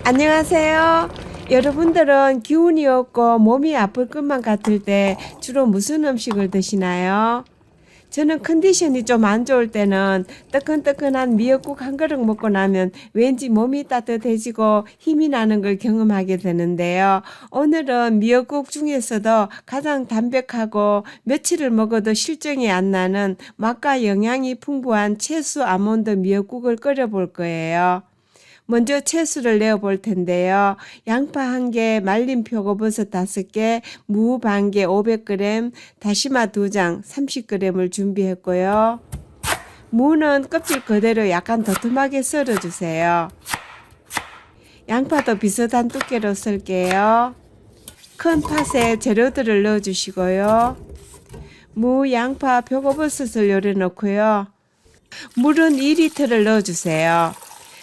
안녕하세요. 여러분들은 기운이 없고 몸이 아플 것만 같을 때 주로 무슨 음식을 드시나요? 저는 컨디션이 좀 안 좋을 때는 뜨끈뜨끈한 미역국 한 그릇 먹고 나면 왠지 몸이 따뜻해지고 힘이 나는 걸 경험하게 되는데요. 오늘은 미역국 중에서도 가장 담백하고 며칠을 먹어도 실정이 안 나는 맛과 영양이 풍부한 채수 아몬드 미역국을 끓여 볼 거예요. 먼저 채수를 내어 볼 텐데요. 양파 1개, 말린 표고버섯 5개, 무 반개 500g, 다시마 2장 30g을 준비했고요. 무는 껍질 그대로 약간 도톰하게 썰어주세요. 양파도 비슷한 두께로 썰게요. 큰 팥에 재료들을 넣어주시고요. 무, 양파, 표고버섯을 요래 넣고요. 물은 2리터를 넣어주세요.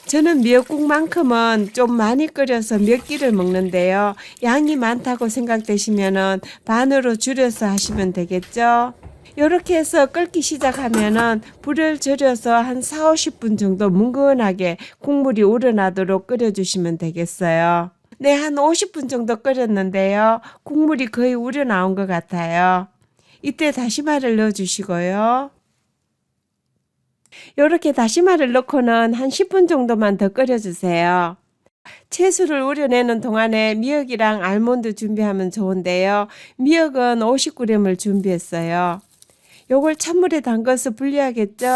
저는 미역국만큼은 좀 많이 끓여서 몇 끼를 먹는데요. 양이 많다고 생각되시면은 반으로 줄여서 하시면 되겠죠. 이렇게 해서 끓기 시작하면은 불을 줄여서 한 4, 50분 정도 뭉근하게 국물이 우러나도록 끓여주시면 되겠어요. 네, 한 50분 정도 끓였는데요. 국물이 거의 우러나온 것 같아요. 이때 다시마를 넣어주시고요. 이렇게 다시마를 넣고는 한 10분 정도만 더 끓여주세요. 채수를 우려내는 동안에 미역이랑 알몬드 준비하면 좋은데요. 미역은 50g을 준비했어요. 요걸 찬물에 담가서 불려야겠죠?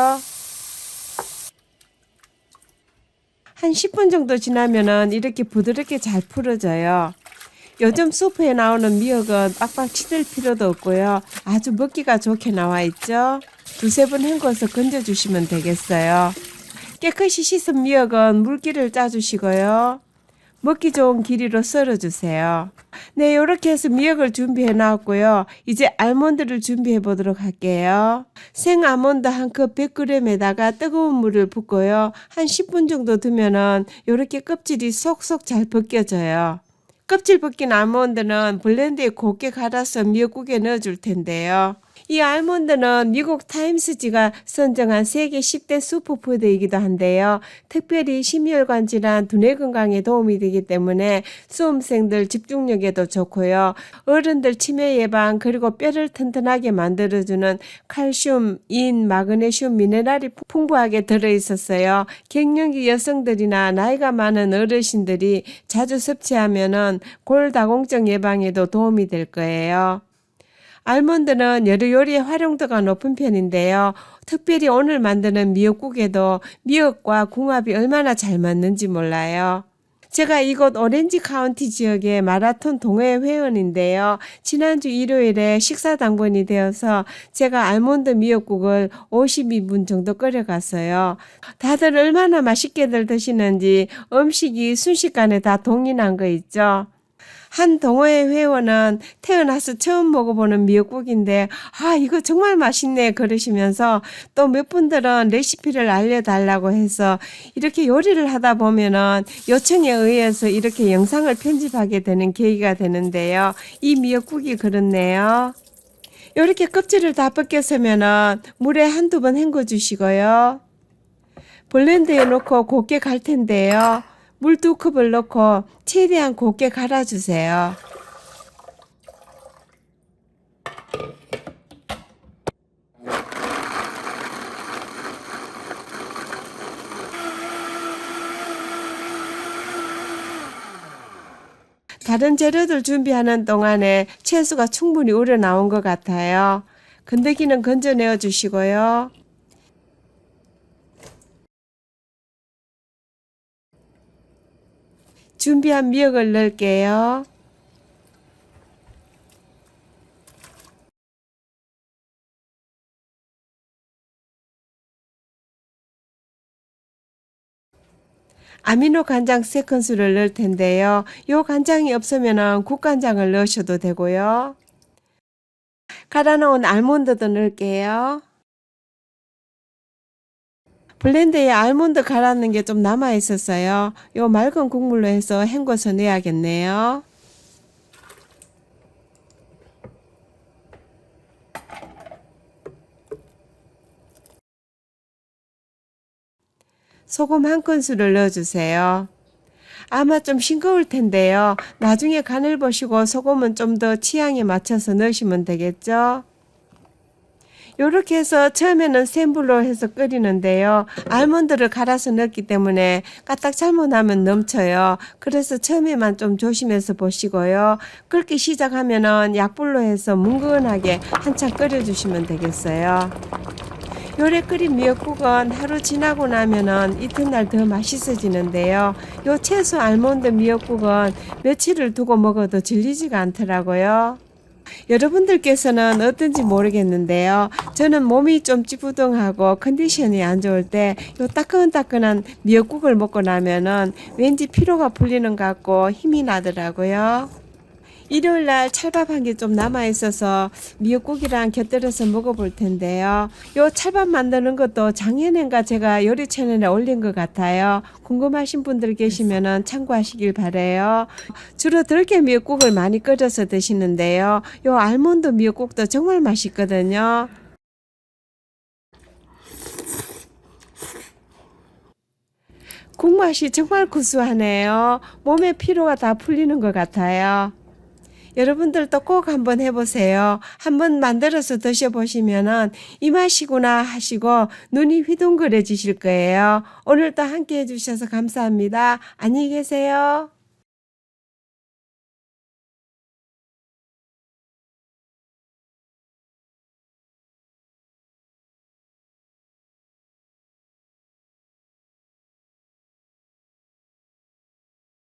한 10분 정도 지나면은 이렇게 부드럽게 잘 풀어져요. 요즘 슈퍼에 나오는 미역은 빡빡 치댈 필요도 없고요. 아주 먹기가 좋게 나와 있죠. 두세 번 헹궈서 건져주시면 되겠어요. 깨끗이 씻은 미역은 물기를 짜주시고요. 먹기 좋은 길이로 썰어주세요. 네, 이렇게 해서 미역을 준비해 놨고요. 이제 알몬드를 준비해 보도록 할게요. 생 아몬드 한 컵 100g에다가 뜨거운 물을 붓고요. 한 10분 정도 두면은 이렇게 껍질이 속속 잘 벗겨져요. 껍질 벗긴 아몬드는 블렌드에 곱게 갈아서 미역국에 넣어줄 텐데요. 이 알몬드는 미국 타임스지가 선정한 세계 10대 슈퍼푸드이기도 한데요. 특별히 심혈관 질환, 두뇌 건강에 도움이 되기 때문에 수험생들 집중력에도 좋고요. 어른들 치매 예방 그리고 뼈를 튼튼하게 만들어주는 칼슘, 인, 마그네슘, 미네랄이 풍부하게 들어있었어요. 갱년기 여성들이나 나이가 많은 어르신들이 자주 섭취하면은 골다공증 예방에도 도움이 될 거예요. 알몬드는 여러 요리에 활용도가 높은 편인데요. 특별히 오늘 만드는 미역국에도 미역과 궁합이 얼마나 잘 맞는지 몰라요. 제가 이곳 오렌지 카운티 지역의 마라톤 동호회 회원인데요. 지난주 일요일에 식사 당번이 되어서 제가 알몬드 미역국을 52분 정도 끓여갔어요. 다들 얼마나 맛있게들 드시는지 음식이 순식간에 다 동인한 거 있죠. 한 동호회 회원은 태어나서 처음 먹어보는 미역국인데 이거 정말 맛있네 그러시면서 또 몇 분들은 레시피를 알려달라고 해서 이렇게 요리를 하다 보면은 요청에 의해서 이렇게 영상을 편집하게 되는 계기가 되는데요. 이 미역국이 그렇네요. 이렇게 껍질을 다 벗겼으면은 물에 한두 번 헹궈 주시고요. 블렌더에 넣고 곱게 갈 텐데요. 물 2컵을 넣고 최대한 곱게 갈아주세요. 다른 재료들 준비하는 동안에 채수가 충분히 우러나온 것 같아요. 건더기는 건져내어 주시고요. 준비한 미역을 넣을게요. 아미노 간장 3큰술을 넣을 텐데요. 요 간장이 없으면 국간장을 넣으셔도 되고요. 갈아놓은 알몬드도 넣을게요. 블렌더에 알몬드 갈았는 게 좀 남아 있었어요. 요 맑은 국물로 해서 헹궈서 내야겠네요. 소금 1큰술을 넣어주세요. 아마 좀 싱거울 텐데요. 나중에 간을 보시고 소금은 좀 더 취향에 맞춰서 넣으시면 되겠죠. 요렇게 해서 처음에는 센 불로 해서 끓이는데요. 알몬드를 갈아서 넣기 때문에 까딱 잘못하면 넘쳐요. 그래서 처음에만 좀 조심해서 보시고요. 끓기 시작하면은 약불로 해서 뭉근하게 한참 끓여주시면 되겠어요. 요래 끓인 미역국은 하루 지나고 나면은 이튿날 더 맛있어지는데요. 요 채소 알몬드 미역국은 며칠을 두고 먹어도 질리지가 않더라고요. 여러분들께서는 어떤지 모르겠는데요. 저는 몸이 좀 찌뿌둥하고 컨디션이 안 좋을 때 요 따끈따끈한 미역국을 먹고 나면은 왠지 피로가 풀리는 것 같고 힘이 나더라고요. 일요일 날 찰밥 한 개 좀 남아 있어서 미역국이랑 곁들여서 먹어볼 텐데요. 요 찰밥 만드는 것도 작년엔가 제가 요리 채널에 올린 것 같아요. 궁금하신 분들 계시면은 참고하시길 바래요. 주로 들깨 미역국을 많이 끓여서 드시는데요. 요 알몬드 미역국도 정말 맛있거든요. 국맛이 정말 구수하네요. 몸의 피로가 다 풀리는 것 같아요. 여러분들도 꼭 한번 해보세요. 한번 만들어서 드셔보시면은 이 맛이구나 하시고 눈이 휘둥그레지실 거예요. 오늘도 함께 해주셔서 감사합니다. 안녕히 계세요.